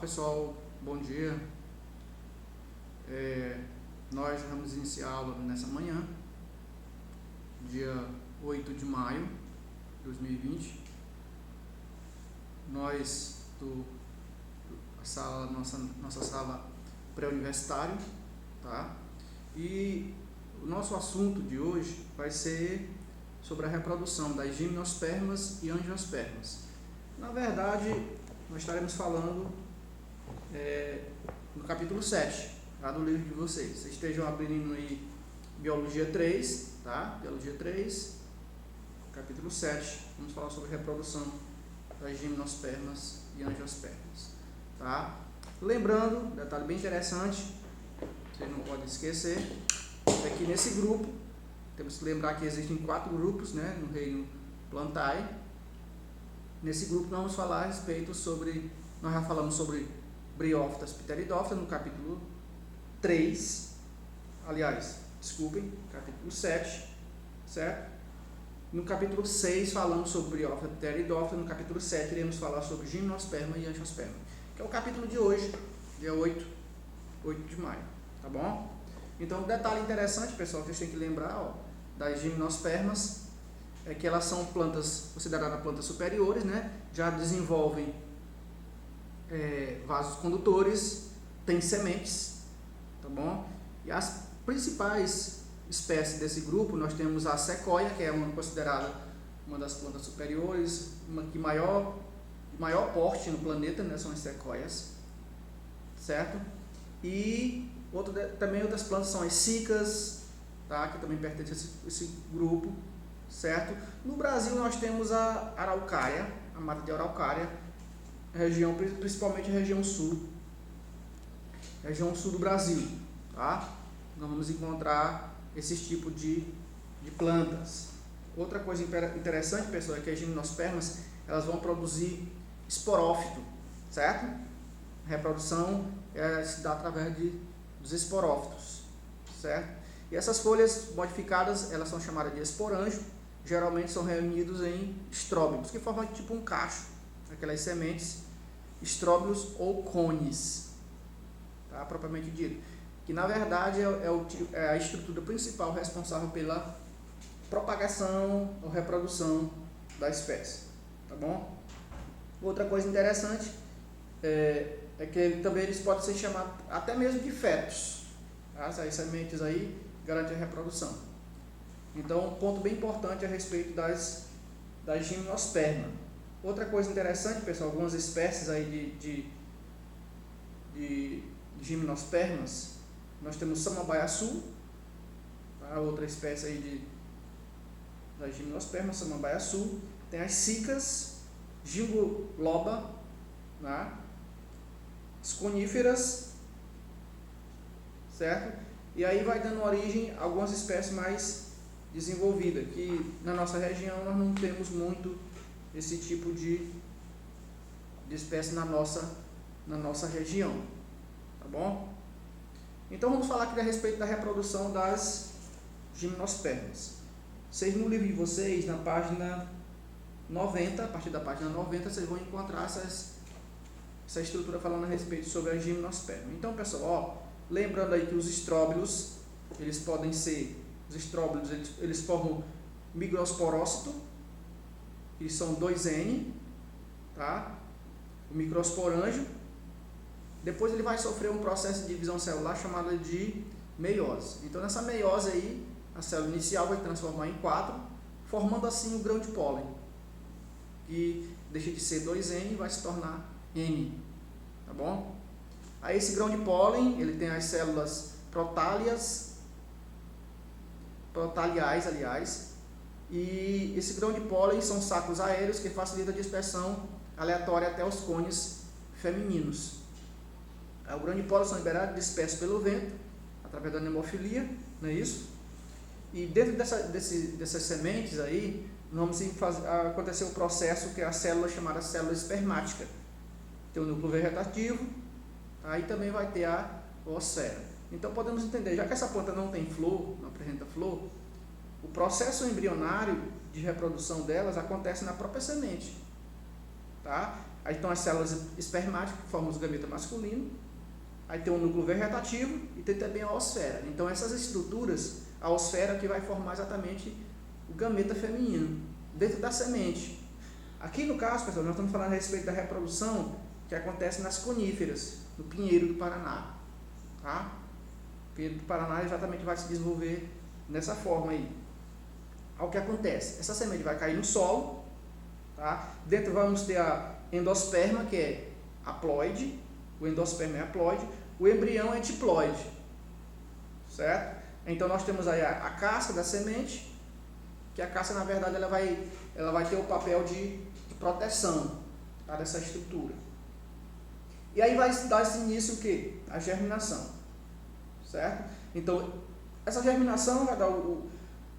pessoal, bom dia. Nós vamos iniciar a aula nessa manhã, dia 8 de maio de 2020. Nós, nossa sala pré-universitária, tá? E o nosso assunto de hoje vai ser sobre a reprodução das gimnospermas e angiospermas. Na verdade, nós estaremos falando no capítulo 7, tá, do livro de vocês. Vocês estejam abrindo aí Biologia 3, tá? Biologia 3, capítulo 7. Vamos falar sobre a reprodução das gimnospermas e angiospermas, tá? Lembrando, detalhe bem interessante, vocês não podem esquecer, é que nesse grupo, temos que lembrar que existem 4 grupos, né, no reino Plantae. Nesse grupo nós vamos falar a respeito sobre, nós já falamos sobre Bryophytas pteridophyta no capítulo 3, capítulo 7, certo? No capítulo 6 falamos sobre Bryophyta pteridophyta, no capítulo 7 iremos falar sobre gimnosperma e angiosperma, que é o capítulo de hoje, dia 8 de maio, tá bom? Então, um detalhe interessante, pessoal, que vocês têm que lembrar, das gimnospermas, é que elas são plantas consideradas plantas superiores, né? Já desenvolvem vasos condutores, têm sementes, tá bom? E as principais espécies desse grupo, nós temos a sequoia, que é considerada uma das plantas superiores, uma que maior porte no planeta, né? São as sequoias, certo? E também outras plantas são as cicas, tá? Que também pertencem a esse grupo, certo? No Brasil nós temos a araucária, a mata de araucária, principalmente a região sul do Brasil, tá? Nós vamos encontrar esses tipos de plantas. Outra coisa interessante, pessoal, é que as gimnospermas, elas vão produzir esporófito, certo? A reprodução se dá através dos esporófitos, certo? E essas folhas modificadas, elas são chamadas de esporângio, geralmente são reunidos em estróbilos, que formam tipo um cacho, aquelas sementes, estróbilos ou cones, tá? Propriamente dito, que na verdade é a estrutura principal responsável pela propagação ou reprodução da espécie, tá bom? Outra coisa interessante é que também eles podem ser chamados até mesmo de fetos, tá? As sementes aí garantem a reprodução. Então, um ponto bem importante a respeito das gimnospermas. Outra coisa interessante, pessoal, algumas espécies aí de gimnospermas, nós temos samambaiaçu, tá? Outra espécie aí das gimnospermas, samambaiaçu, tem as cicas, gingoloba, né? As coníferas, certo? E aí vai dando origem a algumas espécies mais desenvolvidas, que na nossa região nós não temos muito esse tipo de espécie na nossa região, tá bom? Então vamos falar aqui a respeito da reprodução das gimnospermas. Vocês no livro de vocês, na página 90, a partir da página 90, vocês vão encontrar essa estrutura falando a respeito sobre a gimnosperma. Então, pessoal, lembrando aí que os estróbilos, eles formam microsporócito, que são 2N, tá? O microsporângio. Depois ele vai sofrer um processo de divisão celular chamado de meiose. Então, nessa meiose aí, a célula inicial vai transformar em 4, formando assim o grão de pólen, que deixa de ser 2N e vai se tornar N, tá bom? Aí esse grão de pólen, ele tem as células protaliais, aliás, e esse grão de pólen são sacos aéreos que facilitam a dispersão aleatória até os cones femininos. O grão de pólen são liberados, dispersos pelo vento, através da nemofilia, não é isso? E dentro dessas sementes aí, vamos acontecer um processo que é a célula chamada célula espermática. Tem o núcleo vegetativo, aí também vai ter a oosfera. Então podemos entender, já que essa planta não tem flor, não apresenta flor, o processo embrionário de reprodução delas acontece na própria semente, tá? Aí estão as células espermáticas, que formam os gametas masculinos. Aí tem o núcleo vegetativo e tem também a oosfera. Então essas estruturas, a oosfera que vai formar exatamente o gameta feminino, dentro da semente. Aqui no caso, pessoal, nós estamos falando a respeito da reprodução que acontece nas coníferas, no pinheiro do Paraná. Tá? O pinheiro do Paraná exatamente vai se desenvolver nessa forma aí. Ao que acontece? Essa semente vai cair no solo, tá? Dentro vamos ter a endosperma, que é haploide, o endosperma é haploide, o embrião é diploide, certo? Então nós temos aí a casca da semente, que a casca na verdade ela vai ter o papel de proteção, tá, dessa estrutura. E aí vai dar esse início o quê? A germinação, certo? Então essa germinação vai dar a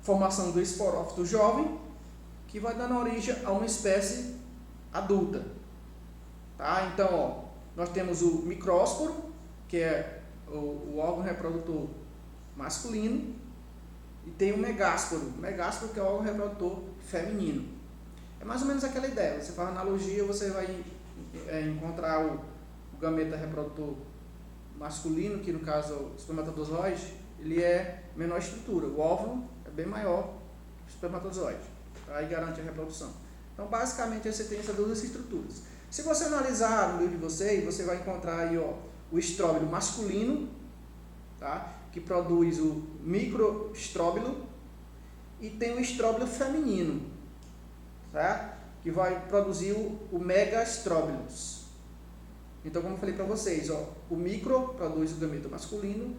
formação do esporófito jovem, que vai dando origem a uma espécie adulta, tá? Então, ó, nós temos o micrósporo, que é o órgão reprodutor masculino, e tem o megásporo, que é o órgão reprodutor feminino. É mais ou menos aquela ideia, você faz analogia, você vai encontrar o gameta reprodutor masculino, que no caso é o espermatozoide, ele é menor estrutura, o óvulo é bem maior que o espermatozoide, tá? Aí garante a reprodução. Então, basicamente, você tem essas duas estruturas. Se você analisar no livro de vocês, você vai encontrar aí, ó, o estróbilo masculino, tá? Que produz o microestróbilo, e tem o estróbilo feminino, certo? Que vai produzir o megaestróbilos. Então, como eu falei para vocês, ó, o micro produz o gameta masculino,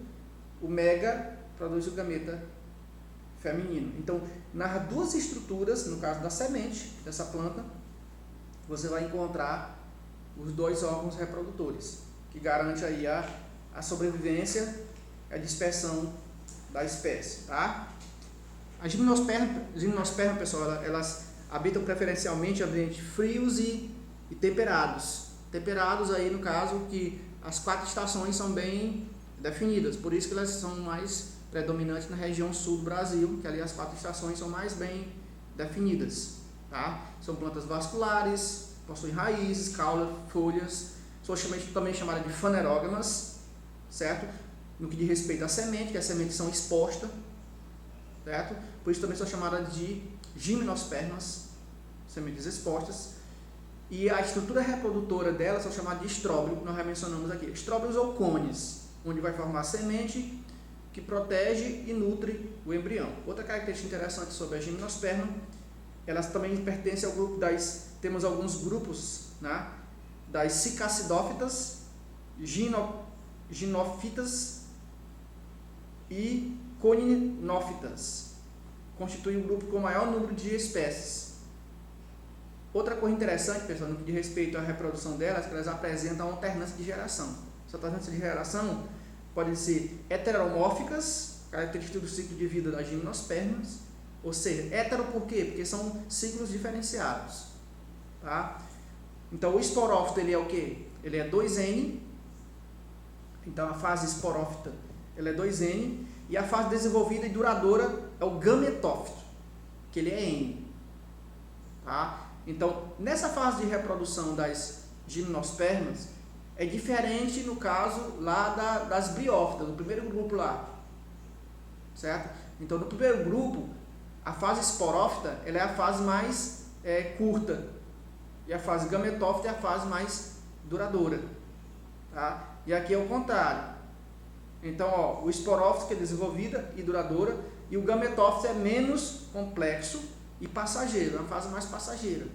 o mega produz o gameta feminino. Então, nas duas estruturas, no caso da semente dessa planta, você vai encontrar os dois órgãos reprodutores, que garante aí a sobrevivência e a dispersão da espécie, tá? As gimnospermas, pessoal, elas habitam preferencialmente ambientes frios e temperados. Temperados aí, no caso, que as 4 estações são bem definidas, por isso que elas são mais predominantes na região sul do Brasil, que ali as 4 estações são mais bem definidas, tá? São plantas vasculares, possuem raízes, cauda, folhas, são também chamadas de fanerógamas, certo? No que diz respeito à semente, que as sementes são expostas, certo? Por isso também são chamadas de gimnospermas, sementes expostas. E a estrutura reprodutora delas são chamadas de estróbilo, que nós já mencionamos aqui. Estróbilos ou cones, onde vai formar a semente que protege e nutre o embrião. Outra característica interessante sobre a gimnosperma, elas também pertencem ao grupo temos alguns grupos, né, das cicacidófitas, ginófitas e coninófitas. Constitui um grupo com o maior número de espécies. Outra coisa interessante, pessoal, no que diz respeito à reprodução delas, que elas apresentam alternância de geração. Essa alternância de geração pode ser heteromórficas, característica do ciclo de vida das gimnospermas, ou seja, hetero por quê? Porque são ciclos diferenciados, tá? Então, o esporófito, ele é o quê? Ele é 2N, então a fase esporófita, ele é 2N, e a fase desenvolvida e duradoura é o gametófito, que ele é N, tá? Então, nessa fase de reprodução das gimnospermas, é diferente no caso lá das briófitas, do primeiro grupo lá, certo? Então, no primeiro grupo, a fase esporófita, ela é a fase mais curta, e a fase gametófita é a fase mais duradoura, tá? E aqui é o contrário. Então, ó, o esporófito que é desenvolvida e duradoura, e o gametófito é menos complexo e passageiro, é uma fase mais passageira.